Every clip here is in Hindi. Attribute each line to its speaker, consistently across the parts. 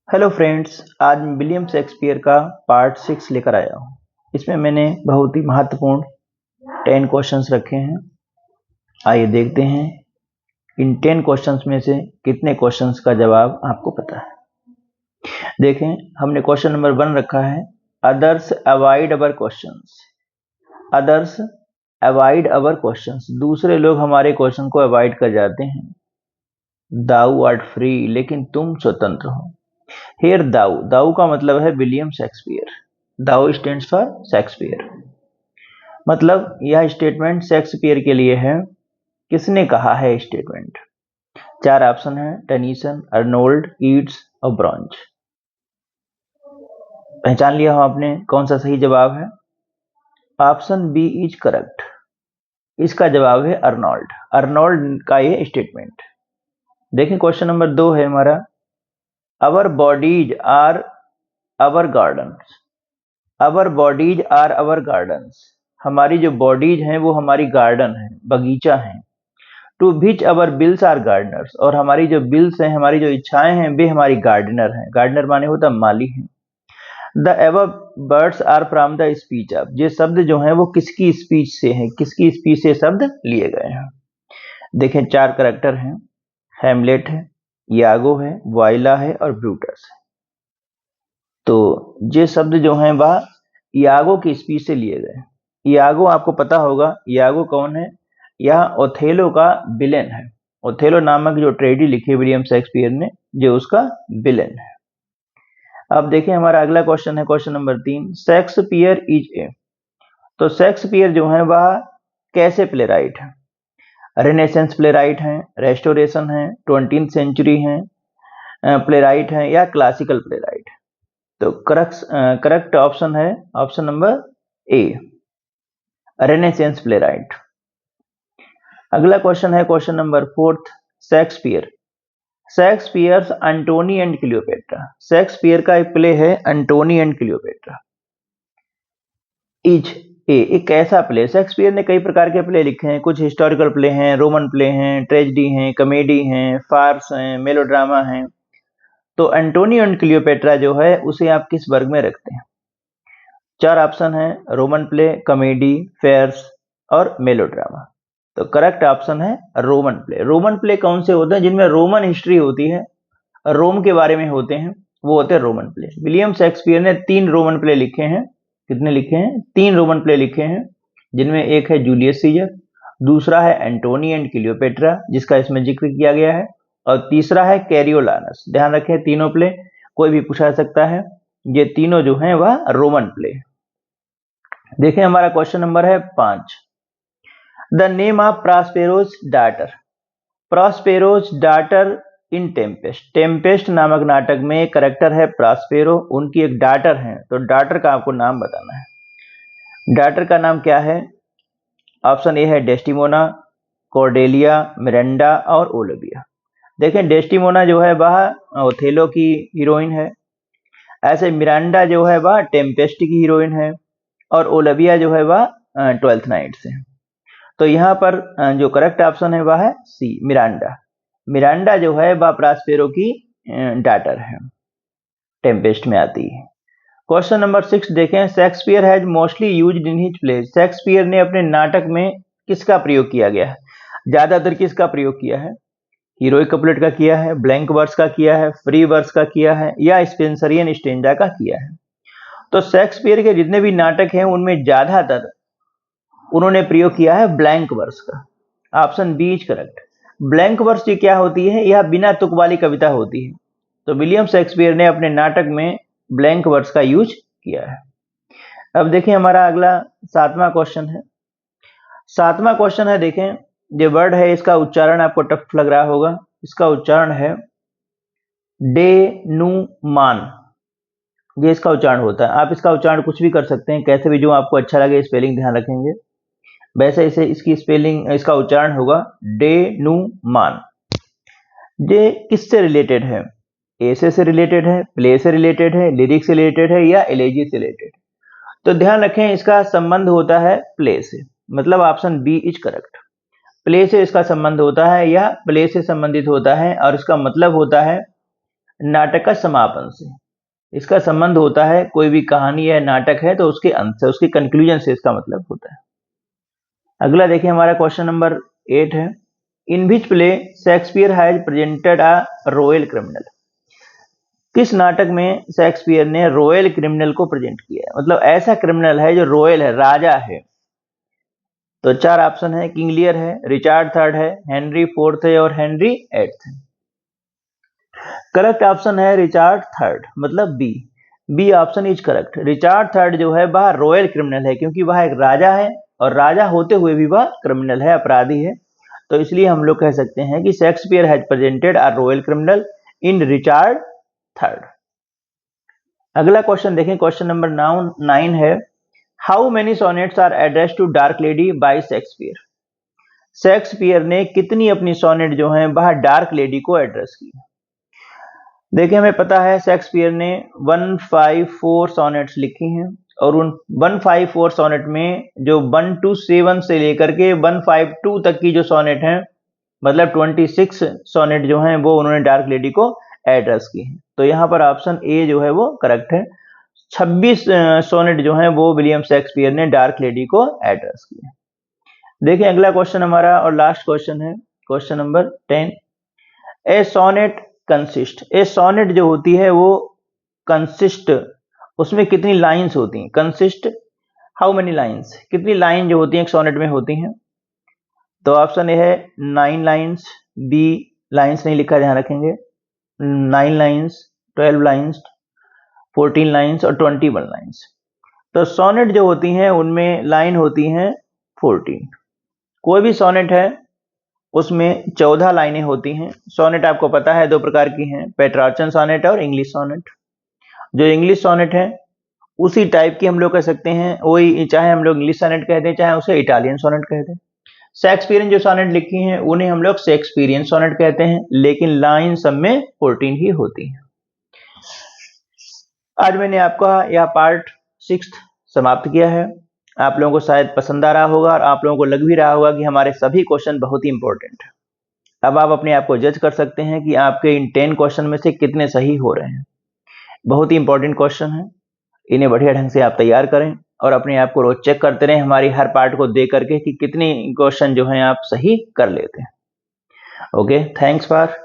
Speaker 1: हेलो फ्रेंड्स, आज मैं विलियम शेक्सपियर का पार्ट 6 लेकर आया हूँ। इसमें मैंने बहुत ही महत्वपूर्ण 10 क्वेश्चंस रखे हैं। आइए देखते हैं इन 10 क्वेश्चंस में से कितने क्वेश्चंस का जवाब आपको पता है। देखें, हमने क्वेश्चन नंबर 1 रखा है, अदर्स अवॉइड अवर क्वेश्चंस। अदर्स अवॉइड अवर क्वेश्चंस, दूसरे लोग हमारे क्वेश्चन को अवॉइड कर जाते हैं। दाऊ आर्ट फ्री, लेकिन तुम स्वतंत्र हो। हेयर दाऊ, दाऊ का मतलब है William Shakespeare. Dau stands for Shakespeare, मतलब यह स्टेटमेंट शेक्सपियर के लिए है। किसने कहा है स्टेटमेंट? 4 ऑप्शन है, टेनीसन, अर्नोल्ड, ईट्स और ब्रॉन्ज। पहचान लिया हो आपने कौन सा सही जवाब है? Option B is correct. इसका जवाब है अर्नोल्ड। अर्नोल्ड का ये स्टेटमेंट। देखें, क्वेश्चन नंबर 2 है हमारा, our bodies are our gardens. Our bodies are our gardens, हमारी जो बॉडीज हैं वो हमारी गार्डन है, बगीचा है। To which our wills are gardeners, और हमारी जो बिल्स हैं, हमारी जो इच्छाएं हैं, वे हमारी गार्डनर हैं। गार्डनर माने होता माली है। The above words are from the speech of, ये शब्द जो हैं वो किसकी स्पीच से हैं, किसकी स्पीच से शब्द लिए गए हैं? देखें, 4 करेक्टर हैं, हैमलेट है, यागो है, वाइला है और ब्रूटस है। तो ये शब्द जो हैं वह यागो की स्पीच से लिए गए। यागो आपको पता होगा, यागो कौन है? यह ओथेलो का विलेन है। ओथेलो नामक जो ट्रेजेडी लिखी विलियम शेक्सपियर ने, जो उसका विलेन है। अब देखिए, हमारा अगला क्वेश्चन है, question number 3, Shakespeare is a. तो शेक्सपियर जो है वह कैसे प्ले राइट है? रेनेसेंस प्ले राइट है, रेस्टोरेशन है, 20th सेंचुरी है प्ले राइट है, या क्लासिकल प्ले राइट है? तो करेक्ट ऑप्शन है option number A, Renaissance playwright. अगला क्वेश्चन है question number 4, Shakespeare. Shakespeare's Antony and Cleopatra. Shakespeare का एक प्ले है Antony and Cleopatra. Is a, एक ऐसा प्ले, शेक्सपियर ने कई प्रकार के प्ले लिखे हैं। कुछ हिस्टोरिकल प्ले हैं, रोमन प्ले हैं, ट्रेजेडी हैं, कॉमेडी हैं, फार्स हैं, मेलोड्रामा हैं। तो एंटोनी एंड क्लियोपेट्रा जो है उसे आप किस वर्ग में रखते हैं? 4 ऑप्शन है, रोमन प्ले, कॉमेडी, फेयर्स और मेलोड्रामा। तो करेक्ट ऑप्शन है रोमन प्ले। रोमन प्ले कौन से होते हैं? जिनमें रोमन हिस्ट्री होती है, रोम के बारे में होते हैं, वो होते हैं रोमन प्ले। विलियम शेक्सपियर ने 3 रोमन प्ले लिखे हैं। कितने लिखे हैं? 3 रोमन प्ले लिखे हैं, जिनमें एक है जूलियस सीजर, दूसरा है एंटोनी एंड क्लियोपेट्रा जिसका इसमें जिक्र किया गया है, और तीसरा है कैरियोलानस। ध्यान रखें, तीनों प्ले कोई भी पूछा सकता है। ये तीनों जो हैं वह रोमन प्ले। देखें, हमारा क्वेश्चन नंबर है 5, the name of Prospero's daughter. Prospero's daughter in Tempest. Tempest नामक नाटक में एक करेक्टर है प्रॉस्पेरो, उनकी एक डाटर है। तो डाटर का आपको नाम बताना है। डाटर का नाम क्या है? ऑप्शन ए है डेस्टिमोना, कॉर्डेलिया, मिरांडा और ओलिविया। देखें, डेस्टिमोना जो है वह ओथेलो की हीरोइन है, ऐसे मिरांडा जो है वह टेम्पेस्ट की हीरोइन है, और ओलिविया जो है वह 12th नाइट से। तो यहाँ पर जो करेक्ट ऑप्शन है वह है सी, मिरांडा। मिरांडा जो है वह प्रॉस्पेरो की डाटर है, टेम्पेस्ट में आती है। क्वेश्चन नंबर 6 देखें, Shakespeare has mostly used in his plays. Shakespeare ने अपने नाटक में किसका प्रयोग किया गया है? ज्यादातर किसका प्रयोग किया है? हीरोइक कपलेट का किया है, ब्लैंक वर्स का किया है, फ्री वर्स का किया है, या स्पेंसरियन स्टेंजा का किया है? तो शेक्सपियर के जितने भी नाटक हैं उनमें ज्यादातर उन्होंने प्रयोग किया है ब्लैंक वर्स का। Option B is correct. Blank verse ये क्या होती है? यह बिना तुक वाली कविता होती है। तो विलियम शेक्सपियर ने अपने नाटक में ब्लैंक वर्स का यूज किया है। अब देखिए, हमारा अगला 7वां क्वेश्चन है। 7वां क्वेश्चन है, देखें, ये वर्ड है, इसका उच्चारण आपको टफ लग रहा होगा। इसका उच्चारण है डेनुमान। ये इसका उच्चारण होता है। आप इसका उच्चारण कुछ भी कर सकते हैं, कैसे भी, जो आपको अच्छा लगे। स्पेलिंग ध्यान रखेंगे। वैसे इसे इसकी स्पेलिंग, इसका उच्चारण होगा डेनुमान। ये किससे रिलेटेड है? एसे से रिलेटेड है, प्ले से रिलेटेड है, लिरिक्स से रिलेटेड है, या एलेजी से रिलेटेड? तो ध्यान रखें, इसका संबंध होता है प्ले से, मतलब option B is correct. Play से इसका संबंध होता है, या प्ले से संबंधित होता है, और इसका मतलब होता है नाटक का समापन से। इसका संबंध होता है कोई भी कहानी या नाटक है तो उसके अंत से, उसके कंक्लूजन से इसका मतलब होता है। अगला देखिए हमारा क्वेश्चन नंबर 8 है, in which play Shakespeare has presented a royal criminal. किस नाटक में शेक्सपियर ने रॉयल क्रिमिनल को प्रेजेंट किया है, मतलब ऐसा क्रिमिनल है जो रॉयल है, राजा है। तो 4 ऑप्शन है, किंग लियर है, रिचार्ड थर्ड है, हेनरी फोर्थ है और हेनरी एट्थ है। करेक्ट ऑप्शन है रिचार्ड थर्ड, मतलब B option is correct. Richard third जो है वह रॉयल क्रिमिनल है, क्योंकि वह एक राजा है और राजा होते हुए भी वह क्रिमिनल है, अपराधी है। तो इसलिए हम लोग कह सकते हैं कि Shakespeare has presented a royal criminal in Richard third. अगला क्वेश्चन देखें, क्वेश्चन नंबर 9 है, how many sonnets are addressed to dark lady by Shakespeare. Shakespeare ने कितनी अपनी सोनेट जो हैं वह डार्क लेडी को एड्रेस की। देखिए हमें पता है शेक्सपियर ने 154 सोनेट्स लिखी हैं और उन 154 सोनेट में जो 127 से लेकर के 152 तक की जो सोनेट हैं, मतलब 26 सोनेट जो हैं वो उन्होंने डार्क लेडी को एड्रेस की है। तो यहाँ पर ऑप्शन ए जो है वो करेक्ट है। 26 सोनेट जो हैं वो विलियम शेक्सपियर ने डार्क लेडी को एड्रेस की है। देखिए अगला क्वेश्चन हमारा और लास्ट क्वेश्चन है, क्वेश्चन नंबर 10, ए सोनेट कंसिस्ट। ए सोनेट जो होती है वो कंसिस्ट, उसमें कितनी लाइंस होती हैं, कंसिस्ट हाउ मेनी लाइंस, कितनी लाइन जो होती हैं एक सोनेट में होती हैं। तो ऑप्शन ए है 9 लाइंस, बी लाइंस नहीं लिखा, ध्यान रखेंगे, 9 लाइंस, 12 लाइंस, 14 लाइंस और 21 लाइंस। तो सोनेट जो होती हैं उनमें लाइन होती हैं 14। कोई भी सोनेट है उसमें 14 लाइनें होती हैं। सोनेट आपको पता है 2 प्रकार की हैं, पेट्रार्चन सोनेट और इंग्लिश सोनेट। जो इंग्लिश सोनेट है उसी टाइप की हम लोग कह सकते हैं, वही चाहे हम लोग इंग्लिश सोनेट कहते हैं चाहे उसे इटालियन सोनेट कहते हैं। शेक्सपियर ने जो सोनेट लिखी हैं उन्हें हम लोग शेक्सपियरियन सोनेट कहते हैं, लेकिन लाइन सब में 14 ही होती है। आज मैंने आपका यह पार्ट 6 समाप्त किया है। आप लोगों को शायद पसंद आ रहा होगा और आप लोगों को लग भी रहा होगा कि हमारे सभी क्वेश्चन बहुत ही इंपॉर्टेंट है। अब आप अपने आप को जज कर सकते हैं कि आपके इन 10 क्वेश्चन में से कितने सही हो रहे हैं। बहुत ही इंपॉर्टेंट क्वेश्चन है, इन्हें बढ़िया ढंग से आप तैयार करें और अपने आप को रोज चेक करते रहें हमारी हर पार्ट को देख करके कि कितने क्वेश्चन जो हैं आप सही कर लेते हैं। Okay, thanks for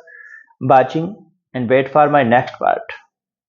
Speaker 1: watching and wait for my next part.